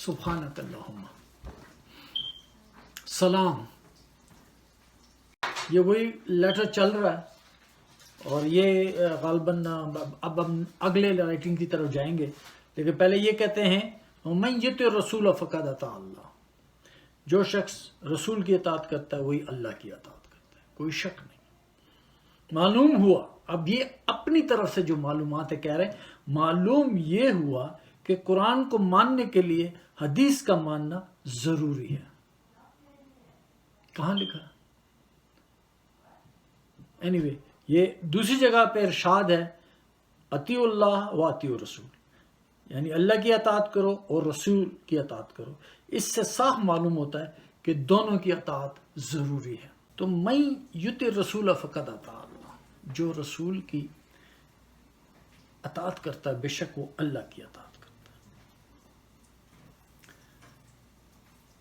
سبحانک اللہم سلام. یہ وہی لیٹر چل رہا ہے اور یہ غالباً اب ہم اگلے رائٹنگ کی طرف جائیں گے، لیکن پہلے یہ کہتے ہیں من یطع الرسول فقد اطاع اللہ. جو شخص رسول کی اطاعت کرتا ہے وہی اللہ کی اطاعت کرتا ہے، کوئی شک نہیں. معلوم ہوا، اب یہ اپنی طرف سے جو معلومات ہے کہہ رہے ہیں، معلوم یہ ہوا کہ قرآن کو ماننے کے لیے حدیث کا ماننا ضروری ہے. کہاں لکھا؟ اینی وے یہ دوسری جگہ پہ ارشاد ہے اطیع اللہ و اطیع الرسول، یعنی اللہ کی اطاعت کرو اور رسول کی اطاعت کرو. اس سے صاف معلوم ہوتا ہے کہ دونوں کی اطاعت ضروری ہے. تو من یطع الرسول فقد اطاع اللہ، جو رسول کی اطاعت کرتا ہے بے شک وہ اللہ کی اطاعت کرتا ہے.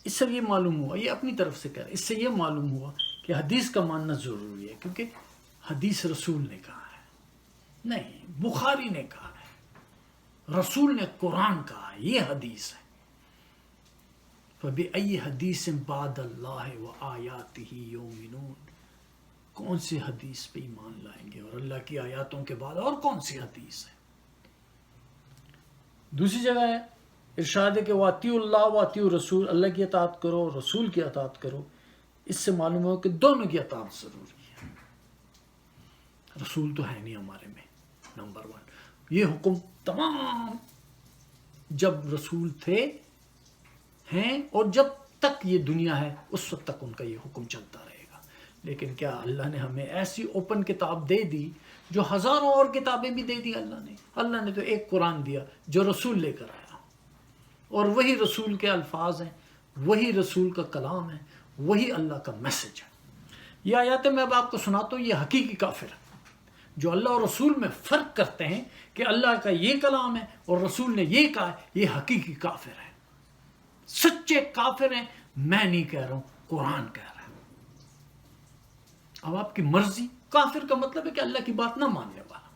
اس سے یہ معلوم ہوا، یہ اپنی طرف سے کہہ رہا ہے، اس سے یہ معلوم ہوا کہ حدیث کا ماننا ضروری ہے، کیونکہ حدیث رسول نے کہا ہے، نہیں بخاری نے کہا ہے، رسول نے قرآن کہا ہے، یہ حدیث ہے. فَبِأَيِّ حَدِيثٍ بَعْدَ اللَّهِ وَآيَاتِهِ يُؤْمِنُونَ. کون سی حدیث پہ ایمان لائیں گے اور اللہ کی آیاتوں کے بعد اور کون سی حدیث ہے؟ دوسری جگہ ہے ارشاد ہے کہ وَأَطِیعُوا اللَّهَ وَأَطِیعُوا الرَّسُولَ، اللہ کی اطاعت کرو اور رسول کی اطاعت کرو. اس سے معلوم ہو کہ دونوں کی اطاعت ضروری ہے. رسول تو ہے نہیں ہمارے میں، نمبر 1. یہ حکم تمام جب رسول تھے ہیں اور جب تک یہ دنیا ہے اس وقت تک ان کا یہ حکم چلتا رہے گا. لیکن کیا اللہ نے ہمیں ایسی اوپن کتاب دے دی جو ہزاروں اور کتابیں بھی دے دی؟ اللہ نے تو ایک قرآن دیا جو رسول لے کر آیا، اور وہی رسول کے الفاظ ہیں، وہی رسول کا کلام ہے، وہی اللہ کا میسج ہے. یہ آیات میں اب آپ کو سناتا ہوں، یہ حقیقی کافر ہے جو اللہ اور رسول میں فرق کرتے ہیں کہ اللہ کا یہ کلام ہے اور رسول نے یہ کہا ہے. یہ حقیقی کافر ہے، سچے کافر ہیں. میں نہیں کہہ رہا ہوں، قرآن کہہ رہا ہے. اب آپ کی مرضی. کافر کا مطلب ہے کہ اللہ کی بات نہ ماننے والا.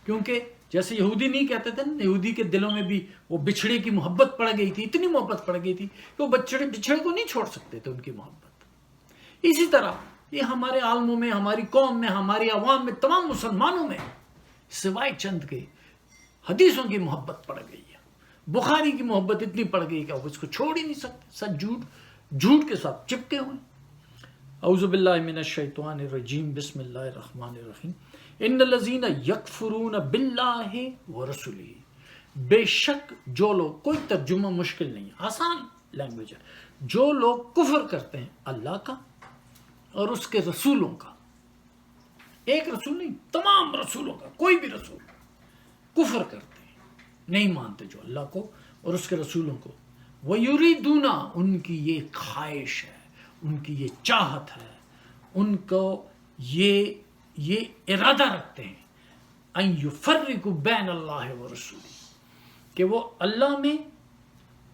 کیونکہ جیسے یہودی نہیں کہتے تھے، یہودی کے دلوں میں بھی وہ بچھڑے کی محبت پڑ گئی تھی، اتنی محبت پڑ گئی تھی کہ وہ بچھڑے کو نہیں چھوڑ سکتے تھے ان کی محبت. اسی طرح یہ ہمارے عالموں میں، ہماری قوم میں، ہماری عوام میں، تمام مسلمانوں میں سوائے چند کے حدیثوں کی محبت پڑ گئی ہے. بخاری کی محبت اتنی پڑ گئی کہ وہ اس کو چھوڑ ہی نہیں سکتے. سچ جھوٹ کے ساتھ چپکے ہوئے. اعوذ باللہ من الشیطان الرجیم، بسم اللہ الرحمن الرحیم. ان الذین یکفرون باللہ ورسولہ، بے شک جو لوگ، کوئی ترجمہ مشکل نہیں ہے، آسان لینگویج ہے، جو لوگ کفر کرتے ہیں اللہ کا اور اس کے رسولوں کا. ایک رسول نہیں، تمام رسولوں کا. کوئی بھی رسول کفر کرتے ہیں، نہیں مانتے جو اللہ کو اور اس کے رسولوں کو. وَيُرِيدُونَ، ان کی یہ خواہش ہے، ان کی یہ چاہت ہے، ان کو یہ ارادہ رکھتے ہیں ان یفرقوا بین اللہ ورسولہ، کہ وہ اللہ میں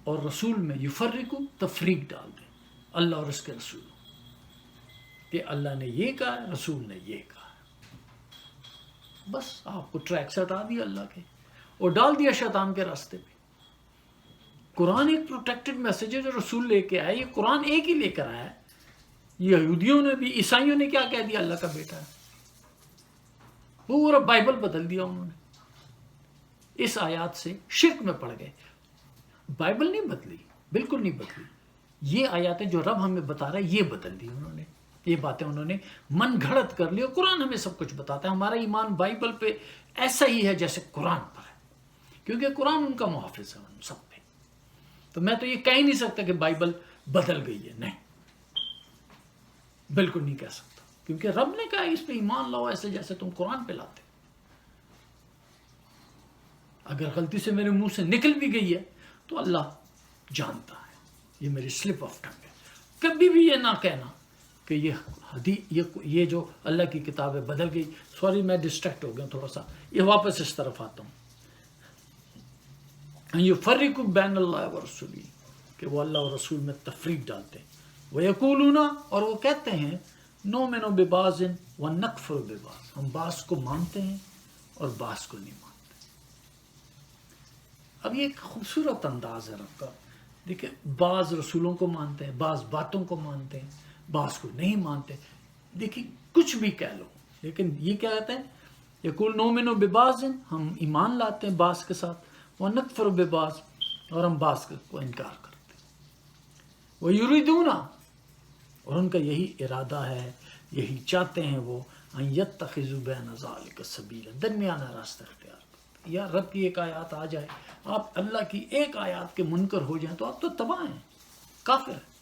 اور رسول میں یفرقوا، تفریق ڈال دیں، اللہ اور اس کے رسول، کہ اللہ نے یہ کہا ہے، رسول نے یہ کہا ہے. بس آپ کو ٹریک سے ہٹا دیا اللہ کے اور ڈال دیا شیطان کے راستے پہ. قرآن ایک پروٹیکٹڈ میسج ہے جو رسول لے کے آیا. یہ قرآن ایک ہی لے کر آیا ہے. یہودیوں نے بھی، عیسائیوں نے کیا کہہ دیا؟ اللہ کا بیٹا ہے. پورا بائبل بدل دیا انہوں نے. اس آیات سے شرک میں پڑ گئے. بائبل نہیں بدلی، بالکل نہیں بدلی. یہ آیاتیں جو رب ہمیں بتا رہا ہے یہ بدل دی انہوں نے. یہ باتیں انہوں نے من گھڑت کر لی. اور قرآن ہمیں سب کچھ بتاتا ہے. ہمارا ایمان بائبل پہ ایسا ہی ہے جیسے قرآن پر ہے، کیونکہ قرآن ان کا محافظ ہے ان سب پہ. تو میں تو یہ کہہ ہی نہیں سکتا کہ بائبل بدل گئی ہے، نہیں، بالکل نہیں کہہ سکتا، کیونکہ رب نے کہا اس پہ ایمان لاؤ ایسے جیسے تم قرآن پہ لاتے. اگر غلطی سے میرے منہ سے نکل بھی گئی ہے تو اللہ جانتا ہے، یہ میری سلپ آف ٹنگ ہے. کبھی بھی یہ نہ کہنا کہ یہ جو اللہ کی کتاب ہے بدل گئی. سوری میں ڈسٹریکٹ ہو گیا تھوڑا سا، یہ واپس اس طرف آتا ہوں. یفرقوا بین اللہ ورسولہ، کہ وہ اللہ اور رسول میں تفریق ڈالتے ہیں. وَيَقُولُونَ، اور وہ کہتے ہیں، نُؤْمِنُ بِبَعْضٍ وَنَكْفُرُ بِبَعْضٍ، ہم بعض کو مانتے ہیں اور بعض کو نہیں مانتے. اب یہ ایک خوبصورت انداز ہے رب کا دیکھیں بعض رسولوں کو مانتے ہیں، بعض باتوں کو مانتے ہیں، بعض کو نہیں مانتے. دیکھیں کچھ بھی کہہ لو، لیکن یہ کیا کہتے ہیں، یقول نؤمن ببعض، ہم ایمان لاتے ہیں بعض کے ساتھ، ونکفر ببعض، اور ہم بعض کو انکار کرتے ہیں. ویریدون، اور ان کا یہی ارادہ ہے، یہی چاہتے ہیں وہ، ان یتخذوا بین ذلک سبیلا، درمیانہ راستہ اختیار کرتے. یا رب کی ایک آیات آ جائے، آپ اللہ کی ایک آیات کے منکر ہو جائیں تو آپ تو تباہ ہیں، کافر ہیں.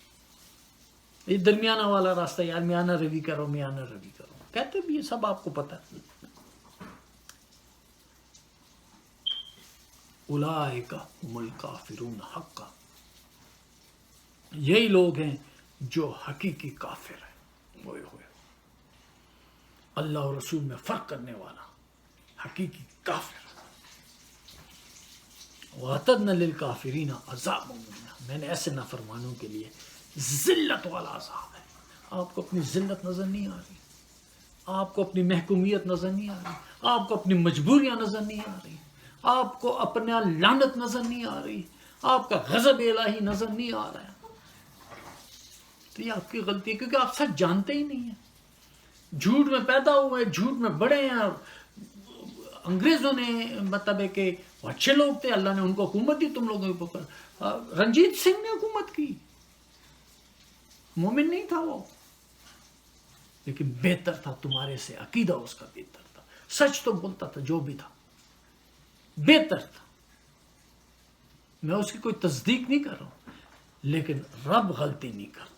یہ درمیانہ والا راستہ، یار میانہ روی کرو، میانہ روی کرو کہتے بھی، یہ سب آپ کو پتہ ہے. اولئک هم الکافرون حقا، یہی لوگ ہیں جو حقیقی کافر ہیں. ہوئے ہوئے اللہ اور رسول میں فرق کرنے والا حقیقی کافر. وَأَعْتَدْنَا لِلْكَافِرِينَ عَذَابًا مُهِينًا، میں نے ایسے نافرمانوں کے لیے ذلت والا عذاب ہے. آپ کو اپنی ذلت نظر نہیں آ رہی، آپ کو اپنی محکومیت نظر نہیں آ رہی، آپ کو اپنی مجبوریاں نظر نہیں آ رہی، آپ کو اپنا لعنت نظر نہیں آ رہی، آپ کا غضب الہی نظر نہیں آ رہا ہے، تو یہ آپ کی غلطی ہے، کیونکہ آپ سچ جانتے ہی نہیں ہیں. جھوٹ میں پیدا ہوئے، جھوٹ میں بڑے ہیں. انگریزوں نے مطلب ہے کہ وہ اچھے لوگ تھے، اللہ نے ان کو حکومت دی، تم لوگوں کے اوپر. رنجیت سنگھ نے حکومت کی، مومن نہیں تھا وہ، لیکن بہتر تھا تمہارے سے، عقیدہ اس کا بہتر تھا، سچ تو بولتا تھا، جو بھی تھا بہتر تھا. میں اس کی کوئی تصدیق نہیں کر رہا ہوں، لیکن رب غلطی نہیں کرتا.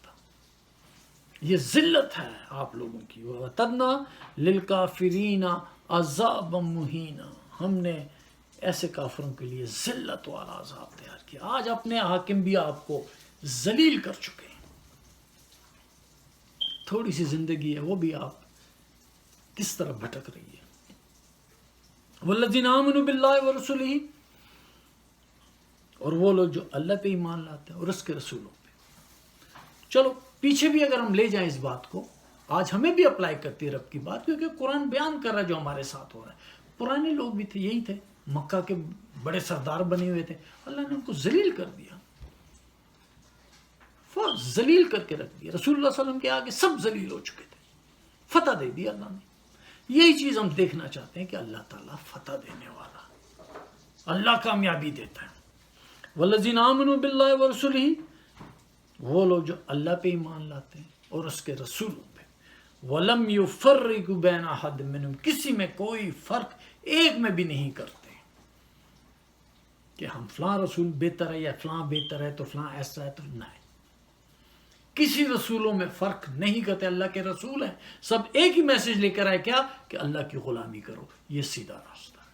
یہ ذلت ہے آپ لوگوں کی. وَأَعْتَدْنَا لِلْكَافِرِينَ عَذَابًا مُهِينًا، ہم نے ایسے کافروں کے لیے ذلت والا عذاب تیار کیا. آج اپنے حاکم بھی آپ کو ذلیل کر چکے ہیں. تھوڑی سی زندگی ہے، وہ بھی آپ کس طرح بھٹک رہی ہے. وَالَّذِينَ آمَنُوا بِاللَّهِ وَرُسُلِهِ، اور وہ لوگ جو اللہ پہ ایمان لاتے ہیں اور اس کے رسولوں پہ. چلو پیچھے بھی اگر ہم لے جائیں اس بات کو، آج ہمیں بھی اپلائی کرتی ہے رب کی بات، کیونکہ قرآن بیان کر رہا ہے جو ہمارے ساتھ ہو رہا ہے. پرانے لوگ بھی تھے، یہی تھے، مکہ کے بڑے سردار بنے ہوئے تھے، اللہ نے ان کو ذلیل کر دیا، ذلیل کر کے رکھ دیا. رسول اللہ صلی اللہ علیہ وسلم کے آگے سب ذلیل ہو چکے تھے، فتح دے دیا اللہ نے. یہی چیز ہم دیکھنا چاہتے ہیں کہ اللہ تعالیٰ فتح دینے والا، اللہ کامیابی دیتا ہے. والذین آمنوا باللہ ورسولہ، وہ لوگ جو اللہ پہ ایمان لاتے ہیں اور اس کے رسولوں پہ. ولم یفرقوا بین احد منہم، کسی میں کوئی فرق ایک میں بھی نہیں کرتے کہ ہم فلاں رسول بہتر ہے یا فلاں بہتر ہے تو فلاں ایسا ہے تو نہیں. کسی رسولوں میں فرق نہیں کرتے. اللہ کے رسول ہیں، سب ایک ہی میسج لے کر آئے، کیا کہ اللہ کی غلامی کرو. یہ سیدھا راستہ ہے.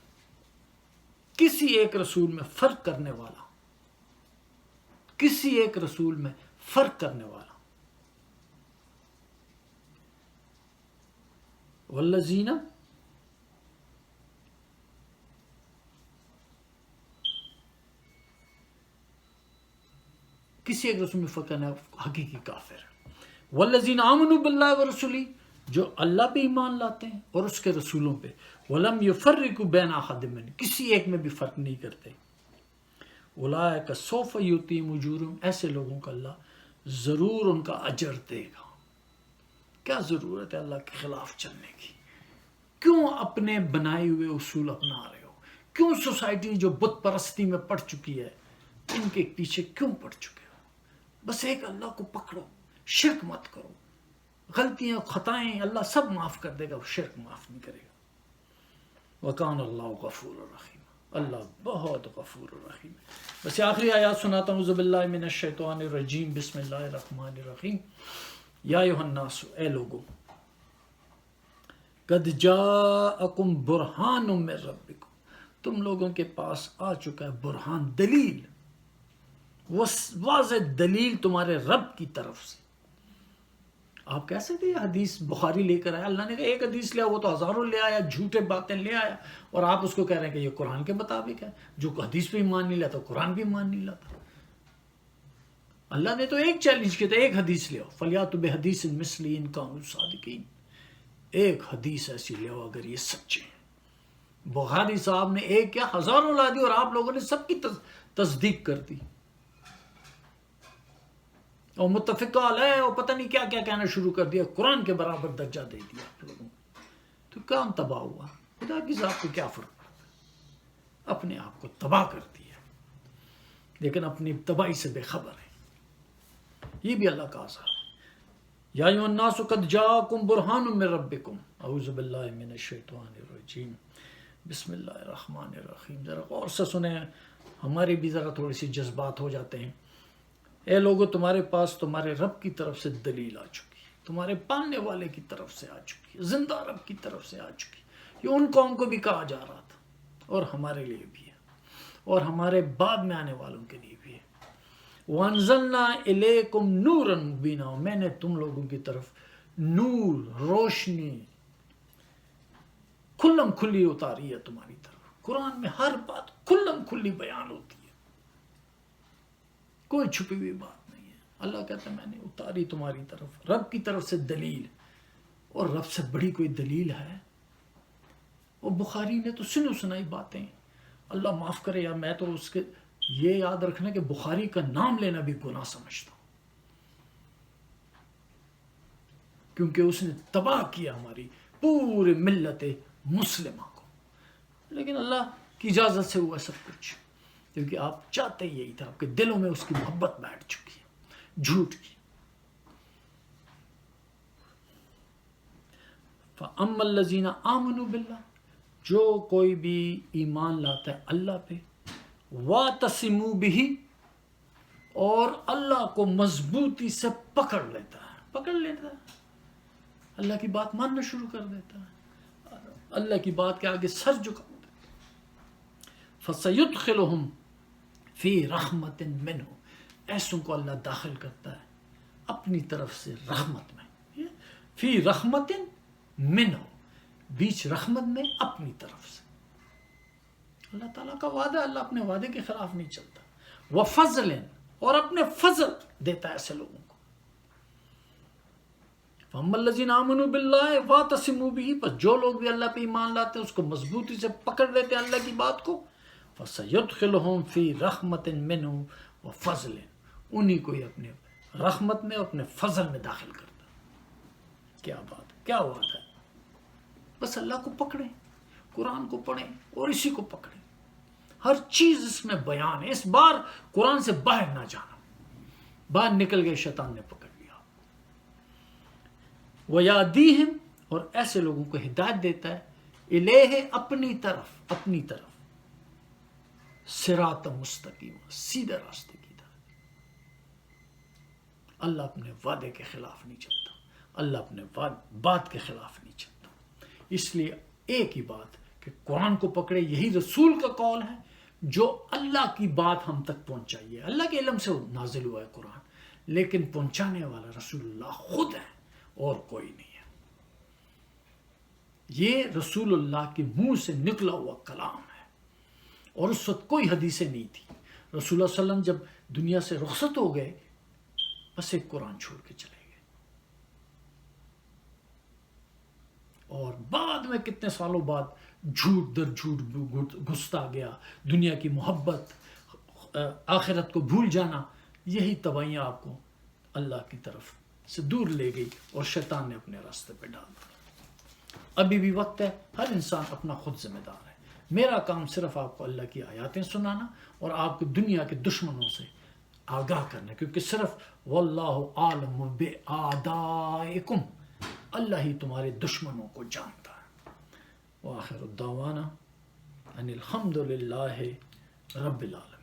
کسی ایک رسول میں فرق کرنے والا، کسی ایک رسول میں فرق کرنے والا. والذین، کسی ایک رسول میں فرق کرنا حقیقی کافر ہے. والذین آمنوا باللہ ورسولہ، جو اللہ پہ ایمان لاتے ہیں اور اس کے رسولوں پہ. ولم یفرقوا بین احد منہم، کسی ایک میں بھی فرق نہیں کرتے. اولئک سوف یؤتیہم اجورہم، ایسے لوگوں کا اللہ ضرور ان کا اجر دے گا. کیا ضرورت ہے اللہ کے خلاف چلنے کی؟ کیوں اپنے بنائے ہوئے اصول اپنا رہے ہو؟ کیوں سوسائٹی جو بت پرستی میں پڑ چکی ہے ان کے پیچھے کیوں پڑ چکے ہو؟ بس ایک اللہ کو پکڑو، شرک مت کرو. غلطیاں خطائیں اللہ سب معاف کر دے گا، وہ شرک معاف نہیں کرے گا. وکان اللہ غفور الرحیم، اللہ بہت غفور الرحیم. بس آخری آیات سناتا ہوں. اعوذ باللہ من الشیطان الرجیم، بسم اللہ الرحمن الرحیم. یا ایھا الناس، اے لوگو، قد جاءکم برہان من ربکم، تم لوگوں کے پاس آ چکا ہے برہان، دلیل، واضح دلیل تمہارے رب کی طرف سے. آپ کہہ سکتے ہیں یہ حدیث بخاری لے کر آیا، اللہ نے کہا ایک حدیث لیا، وہ تو ہزاروں لے آیا، جھوٹے باتیں لے آیا، اور آپ اس کو کہہ رہے ہیں کہ یہ قرآن کے مطابق ہے. جو حدیث پہ ایمان نہیں لاتا قرآن بھی ایمان نہیں لاتا. اللہ نے تو ایک چیلنج کیا تھا، ایک حدیث لے آؤ، فَلْيَأْتُوا بِحَدِيثٍ مِثْلِهِ إِن كَانُوا صَادِقِينَ. ایک حدیث ایسی لے آؤ اگر یہ سچے ہیں. بخاری صاحب نے ایک کیا ہزاروں لا دی، اور آپ لوگوں نے سب کی تصدیق کر دی. اور متفقہ علیہ اور پتہ نہیں کیا کیا کہنا شروع کر دیا، قرآن کے برابر درجہ دے دیا آپ لوگوں کو، تو کام تباہ ہوا؟ خدا کی ذات کو کیا فرق پڑتا؟ اپنے آپ کو تباہ کر دیا، لیکن اپنی تباہی سے بے خبر ہے۔ یہ بھی اللہ کا عذاب ہے۔ یا ایھا الناس قد جاءکم برہان من ربکم، اعوذ باللہ من الشیطان الرجیم، بسم اللہ الرحمن الرحیم۔ ذرا غور سے سنیں، ہمارے بھی ذرا تھوڑے سے جذبات ہو جاتے ہیں۔ اے لوگو، تمہارے پاس تمہارے رب کی طرف سے دلیل آ چکی، تمہارے پالنے والے کی طرف سے آ چکی، زندہ رب کی طرف سے آ چکی۔ یہ ان قوم کو بھی کہا جا رہا تھا، اور ہمارے لیے بھی ہے، اور ہمارے بعد میں آنے والوں کے لیے بھی ہے۔ وَأَنزَلْنَا إِلَيْكُمْ نُورًا مُبِينًا، میں نے تم لوگوں کی طرف نور، روشنی کھلم کھلی اتاری ہے تمہاری طرف۔ قرآن میں ہر بات کھلم کھلی بیان ہوتی ہے، کوئی چھپی ہوئی بات نہیں ہے۔ اللہ کہتا ہے میں نے اتاری تمہاری طرف رب کی طرف سے دلیل، اور رب سے بڑی کوئی دلیل ہے؟ اور بخاری نے تو سنو سنائی باتیں، اللہ معاف کرے، یا میں تو اس کے یہ یاد رکھنا کہ بخاری کا نام لینا بھی گناہ سمجھتا ہوں، کیونکہ اس نے تباہ کیا ہماری پورے ملت مسلمہ کو۔ لیکن اللہ کی اجازت سے ہوا سب کچھ، کیونکہ آپ چاہتے یہی تھا، آپ کے دلوں میں اس کی محبت بیٹھ چکی ہے جھوٹ کی۔ فَأَمَّا الَّذِينَ آمَنُوا بِاللَّهِ، جو کوئی بھی ایمان لاتا ہے اللہ پہ، وَاعْتَصِمُوا بِهِ، اور اللہ کو مضبوطی سے پکڑ لیتا ہے، اللہ کی بات ماننا شروع کر دیتا ہے، اللہ کی بات کے آگے سر جھکا دیتا ہے۔ فَسَيُدْخِلُهُمْ فِي رَحْمَةٍ مِّنْهُ، ایسوں کو اللہ داخل کرتا ہے اپنی طرف سے رحمت میں، فی رحمت منہ، بیچ رحمت میں اپنی طرف سے۔ اللہ تعالیٰ کا وعدہ، اللہ اپنے وعدے کے خلاف نہیں چلتا۔ وفضل، اور اپنے فضل دیتا ہے ایسے لوگوں کو۔ فَأَمَّا الَّذِينَ آمَنُوا بِاللَّهِ وَاعْتَصِمُوا بِهِ، پس جو لوگ بھی اللہ پہ ایمان لاتے ہیں، اس کو مضبوطی سے پکڑ لیتے ہیں اللہ کی بات کو، فَسَيُدْخِلُهُمْ فِي رَحْمَةٍ مِّنْهُ وَفَضْلٍ، انہی کو ہی اپنے رحمت میں، اپنے فضل میں داخل کرتا ہے۔ کیا بات ہے، کیا وعدہ ہے! بس اللہ کو پکڑیں، قرآن کو پڑھیں اور اسی کو پکڑیں۔ ہر چیز اس میں بیان ہے، اس بار قرآن سے باہر نہ جانا، باہر نکل گئے شیطان نے پکڑ لیا۔ وَيَهْدِيهِمْ، اور ایسے لوگوں کو ہدایت دیتا ہے، الیہ، اپنی طرف، صراط مستقیم، سیدھے راستے کی طرف۔ اللہ اپنے وعدے کے خلاف نہیں چلتا، اللہ اپنے بات کے خلاف نہیں چلتا۔ اس لیے ایک ہی بات کہ قرآن کو پکڑے، یہی رسول کا قول ہے، جو اللہ کی بات ہم تک پہنچائیے۔ اللہ کے علم سے نازل ہوا ہے قرآن، لیکن پہنچانے والا رسول اللہ خود ہے اور کوئی نہیں ہے۔ یہ رسول اللہ کے منہ سے نکلا ہوا کلام ہے، اور اس وقت کوئی حدیثیں نہیں تھی۔ رسول اللہ صلی اللہ علیہ وسلم جب دنیا سے رخصت ہو گئے، بس ایک قرآن چھوڑ کے چلے گئے، اور بعد میں کتنے سالوں بعد جھوٹ در جھوٹ گھستا گیا، دنیا کی محبت، آخرت کو بھول جانا، یہی تباہیاں آپ کو اللہ کی طرف سے دور لے گئی، اور شیطان نے اپنے راستے پہ ڈال دیا۔ ابھی بھی وقت ہے، ہر انسان اپنا خود ذمہ دار ہے۔ میرا کام صرف آپ کو اللہ کی آیاتیں سنانا، اور آپ کو دنیا کے دشمنوں سے آگاہ کرنا، کیونکہ صرف واللہ عالم بِأَعْدَائِكُمْ، اللہ ہی تمہارے دشمنوں کو جانتا ہے۔ وآخر الدعوانا ان الحمد للہ رب العالمین۔